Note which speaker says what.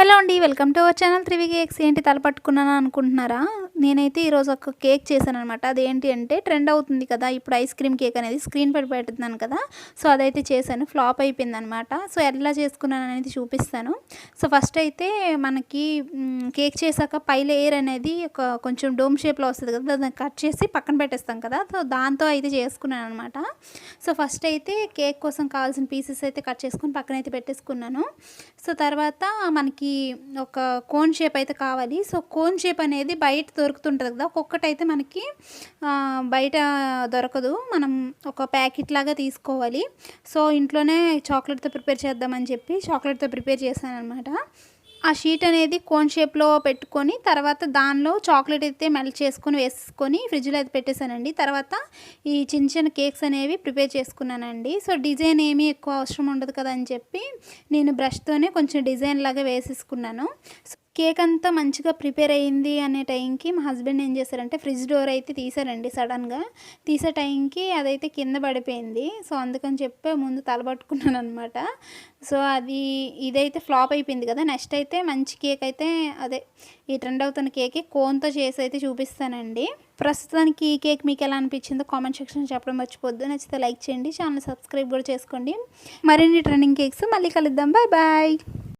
Speaker 1: Hello అండి, welcome to our channel త్రివి cakes. ఏంటి తల పట్టుకున్నాను అనుకుంటున్నారా? నేనైతే ఈరోజు ఒక కేక్ చేశాను అనమాట. అదేంటి అంటే ట్రెండ్ అవుతుంది కదా ఇప్పుడు ఐస్ క్రీమ్ కేక్ అనేది, స్క్రీన్ పై పెడుతున్నాను కదా. సో అదైతే చేశాను, ఫ్లాప్ అయిపోయింది అనమాట. సో ఎలా చేసుకున్నాను అనేది చూపిస్తాను. సో ఫస్ట్ అయితే మనకి కేక్ చేశాక పై లేయర్ అనేది కొంచెం డోమ్ షేప్లో వస్తుంది కదా, దాన్ని కట్ చేసి పక్కన పెట్టేస్తాం కదా. సో దాంతో అయితే చేసుకున్నాను అనమాట. సో ఫస్ట్ అయితే కేక్ కోసం కావాల్సిన పీసెస్ అయితే కట్ చేసుకుని పక్కన అయితే పెట్టేసుకున్నాను. సో తర్వాత మనకి ఒక కోన్ షేప్ అయితే కావాలి. సో కోన్ షేప్ అనేది బయట దొరుకుతుంటుంది కదా, ఒక్కొక్కటైతే మనకి బయట దొరకదు. మనం ఒక ప్యాకెట్ లాగా తీసుకోవాలి. సో ఇంట్లోనే చాక్లెట్తో ప్రిపేర్ చేద్దామని చెప్పి చాక్లెట్తో ప్రిపేర్ చేశాను అనమాట. ఆ షీట్ అనేది కోన్ షేప్లో పెట్టుకొని తర్వాత దానిలో చాక్లెట్ అయితే మెల్ట్ చేసుకొని వేసుకొని ఫ్రిడ్జ్లో అయితే పెట్టేశానండి. తర్వాత ఈ చిన్న చిన్న కేక్స్ అనేవి ప్రిపేర్ చేసుకున్నానండి. సో డిజైన్ ఏమీ ఎక్కువ అవసరం ఉండదు కదా అని చెప్పి నేను బ్రష్తోనే కొంచెం డిజైన్ లాగా వేసేసుకున్నాను. కేక్ అంతా మంచిగా ప్రిపేర్ అయ్యింది అనే టైంకి మా హస్బెండ్ ఏం చేశారంటే ఫ్రిడ్జ్ డోర్ అయితే తీసారండి. సడన్గా తీసే టైంకి అదైతే కింద పడిపోయింది. సో అందుకని చెప్పి ముందు తలబట్టుకున్నాను అనమాట. సో ఇదైతే ఫ్లాప్ అయిపోయింది కదా. నెక్స్ట్ అయితే మంచి కేక్ అయితే అదే ఈ ట్రెండ్ అవుతున్న కేక్ కోన్తో చేసి అయితే చూపిస్తానండి. ప్రస్తుతానికి ఈ కేక్ మీకు ఎలా అనిపించిందో కామెంట్ సెక్షన్లో చెప్పడం మర్చిపోద్దు. నచ్చితే లైక్ చేయండి, ఛానల్ సబ్స్క్రైబ్ కూడా చేసుకోండి. మరిన్ని ట్రెండింగ్ కేక్స్ మళ్ళీ కలుద్దాం. Bye bye.